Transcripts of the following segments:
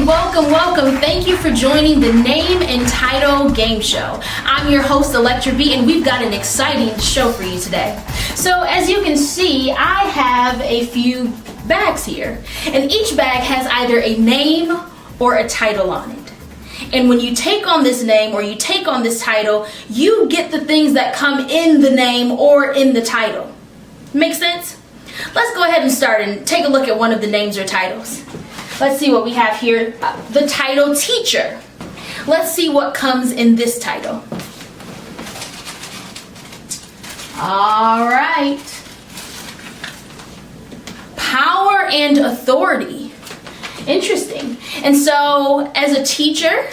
Welcome. Thank you for joining the Name and Title Game Show. I'm your host, Electra B, and we've got an exciting show for you today. So as you can see, I have a few bags here, and each bag has either a name or a title on it. And when you take on this name or you take on this title, you get the things that come in the name or in the title. Make sense? Let's go ahead and start and take a look at one of the names or titles. Let's see what we have here. The title teacher. Let's see what comes in this title. All right. Power and authority. Interesting. And so as a teacher,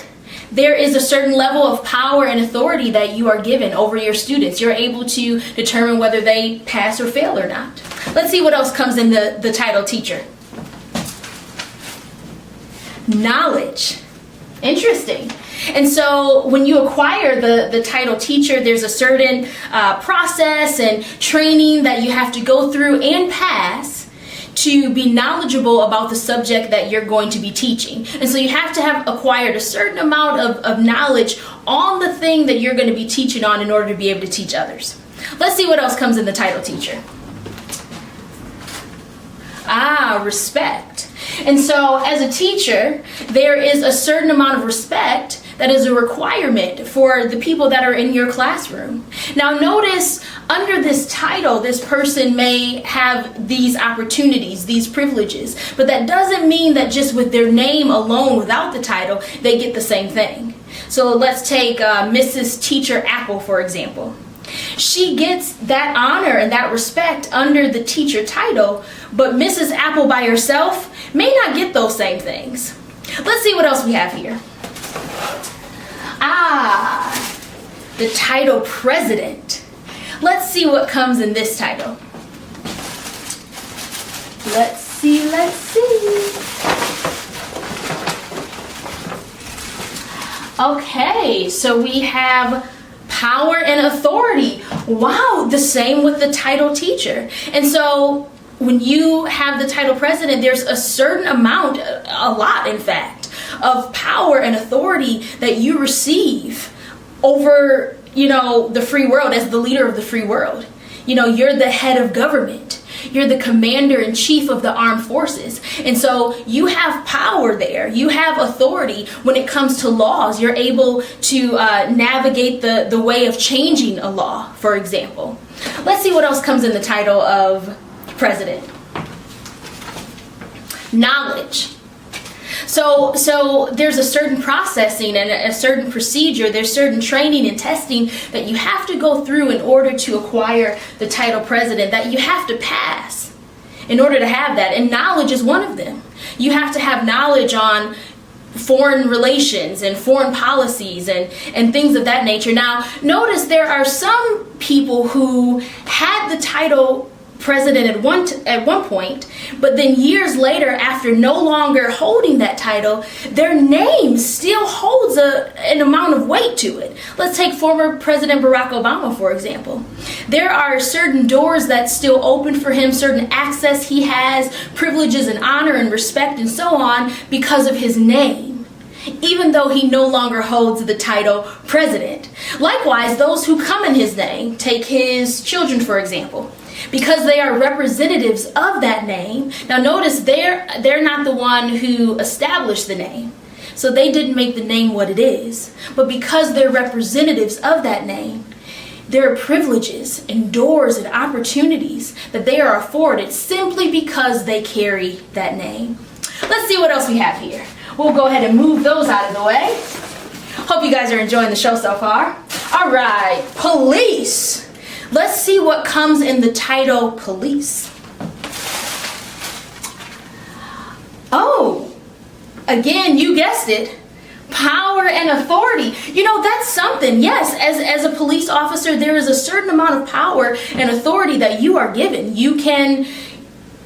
there is a certain level of power and authority that you are given over your students. You're able to determine whether they pass or fail or not. Let's see what else comes in the title teacher. Knowledge. Interesting. And so when you acquire the title teacher, there's a certain process and training that you have to go through and pass to be knowledgeable about the subject that you're going to be teaching. And so you have to have acquired a certain amount of knowledge on the thing that you're going to be teaching on in order to be able to teach others. Let's see what else comes in the title teacher. Respect. And so as a teacher, there is a certain amount of respect that is a requirement for the people that are in your classroom. Now notice under this title, this person may have these opportunities, these privileges, but that doesn't mean that just with their name alone, without the title, they get the same thing. So let's take Mrs. Teacher Apple, for example. She gets that honor and that respect under the teacher title, but Mrs. Apple by herself may not get those same things. Let's see what else we have here. The title president. Let's see what comes in this title. Let's see. Okay, so we have power and authority. Wow, the same with the title teacher. And so when you have the title president, there's a certain amount, a lot in fact, of power and authority that you receive over, the free world as the leader of the free world. You're the head of government. You're the commander-in-chief of the armed forces. And so you have power there. You have authority when it comes to laws. You're able to navigate the way of changing a law, for example. Let's see what else comes in the title of president. Knowledge. So there's a certain processing and a certain procedure, there's certain training and testing that you have to go through in order to acquire the title president, that you have to pass in order to have that. And knowledge is one of them. You have to have knowledge on foreign relations and foreign policies and things of that nature. Now, notice there are some people who had the title president at one point, but then years later, after no longer holding that title, their name still holds an amount of weight to it. Let's take former President Barack Obama, for example. There are certain doors that still open for him, certain access he has, privileges and honor and respect and so on because of his name, even though he no longer holds the title president. Likewise, those who come in his name, take his children, for example. Because they are representatives of that name. Now notice they're not the one who established the name. So they didn't make the name what it is. But because they're representatives of that name, there are privileges and doors and opportunities that they are afforded simply because they carry that name. Let's see what else we have here. We'll go ahead and move those out of the way. Hope you guys are enjoying the show so far. All right, police. Let's see what comes in the title police. Oh, again, you guessed it. Power and authority. That's something. Yes, as a police officer, there is a certain amount of power and authority that you are given. You can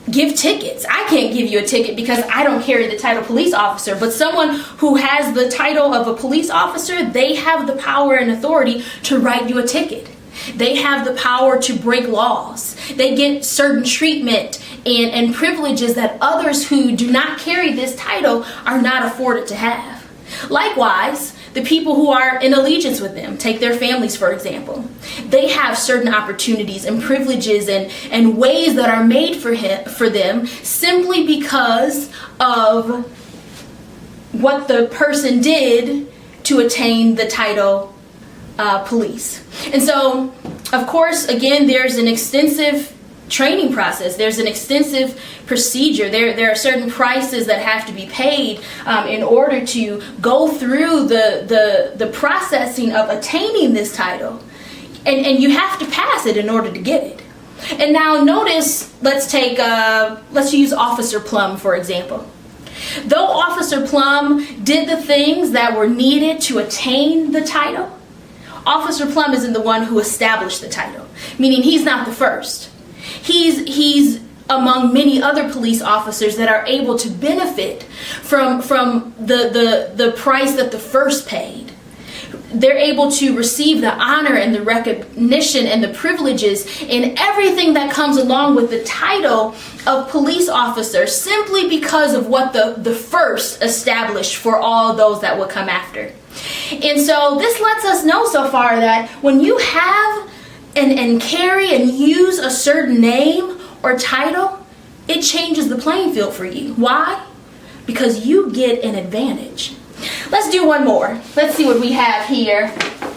give tickets. I can't give you a ticket because I don't carry the title police officer, but someone who has the title of a police officer, they have the power and authority to write you a ticket. They have the power to break laws. They get certain treatment and privileges that others who do not carry this title are not afforded to have. Likewise, the people who are in allegiance with them, take their families for example, they have certain opportunities and privileges and ways that are made for them simply because of what the person did to attain the title police. And so, of course, again, there's an extensive training process. There's an extensive procedure. There are certain prices that have to be paid in order to go through the processing of attaining this title. And you have to pass it in order to get it. And now notice, let's use Officer Plum, for example. Though Officer Plum did the things that were needed to attain the title, Officer Plum isn't the one who established the title, meaning he's not the first. He's among many other police officers that are able to benefit from the price that the first paid. They're able to receive the honor and the recognition and the privileges and everything that comes along with the title of police officer simply because of what the first established for all those that would come after. And so this lets us know so far that when you have and carry and use a certain name or title, it changes the playing field for you. Why? Because you get an advantage. Let's do one more. Let's see what we have here.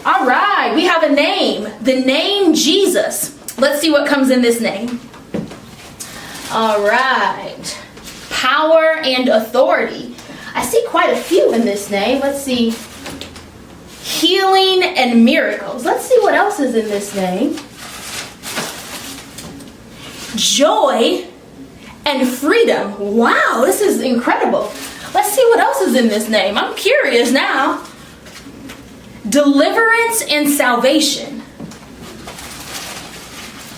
All right, we have a name. The name Jesus. Let's see what comes in this name. All right. Power and authority. I see quite a few in this name. Let's see. Healing and miracles. Let's see what else is in this name. Joy and freedom. Wow, this is incredible. Let's see what else is in this name. I'm curious now. Deliverance and salvation.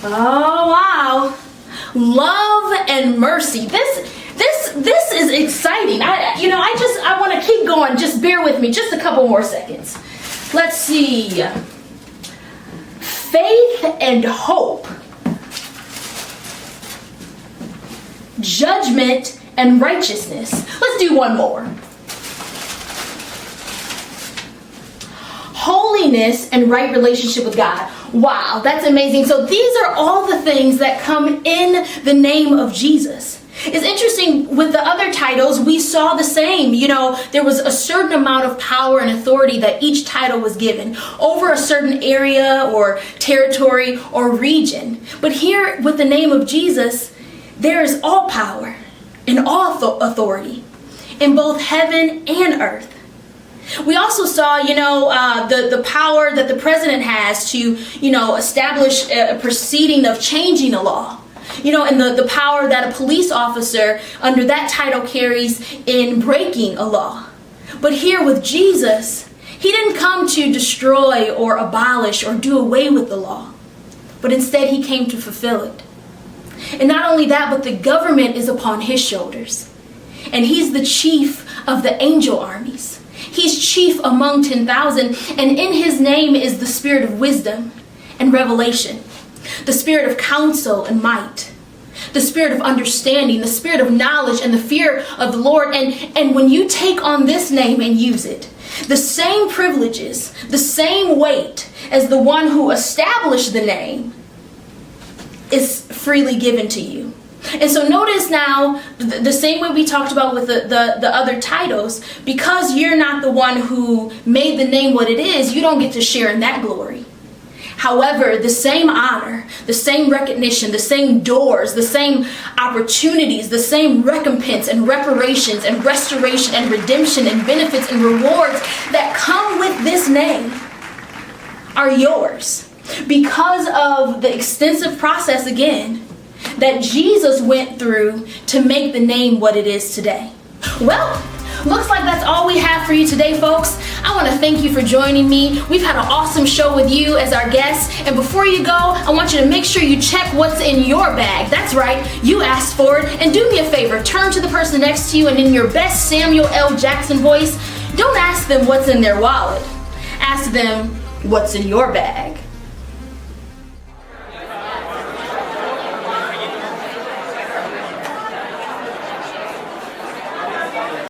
Oh, wow. Love and mercy. This is exciting. I want to keep going. Just bear with me just a couple more seconds. Let's see. Faith and hope. Judgment and righteousness. Let's do one more. Holiness and right relationship with God. Wow, that's amazing. So these are all the things that come in the name of Jesus. It's interesting, with the other titles, we saw the same. There was a certain amount of power and authority that each title was given over a certain area or territory or region. But here, with the name of Jesus, there is all power and all authority in both heaven and earth. We also saw, the power that the president has to, establish a proceeding of changing a law. And the power that a police officer under that title carries in breaking a law. But here with Jesus, he didn't come to destroy or abolish or do away with the law, but instead he came to fulfill it. And not only that, but the government is upon his shoulders. And he's the chief of the angel armies. He's chief among 10,000, and in his name is the spirit of wisdom and revelation, the spirit of counsel and might, the spirit of understanding, the spirit of knowledge and the fear of the Lord. And when you take on this name and use it, the same privileges, the same weight as the one who established the name is freely given to you. And so notice now, the same way we talked about with the other titles, because you're not the one who made the name what it is, you don't get to share in that glory. However, the same honor, the same recognition, the same doors, the same opportunities, the same recompense and reparations and restoration and redemption and benefits and rewards that come with this name are yours because of the extensive process, again, that Jesus went through to make the name what it is today. Well, looks like that's all we have for you today, folks. I want to thank you for joining me. We've had an awesome show with you as our guest. And before you go, I want you to make sure you check what's in your bag. That's right, you asked for it. And do me a favor, turn to the person next to you and in your best Samuel L. Jackson voice, don't ask them what's in their wallet. Ask them what's in your bag.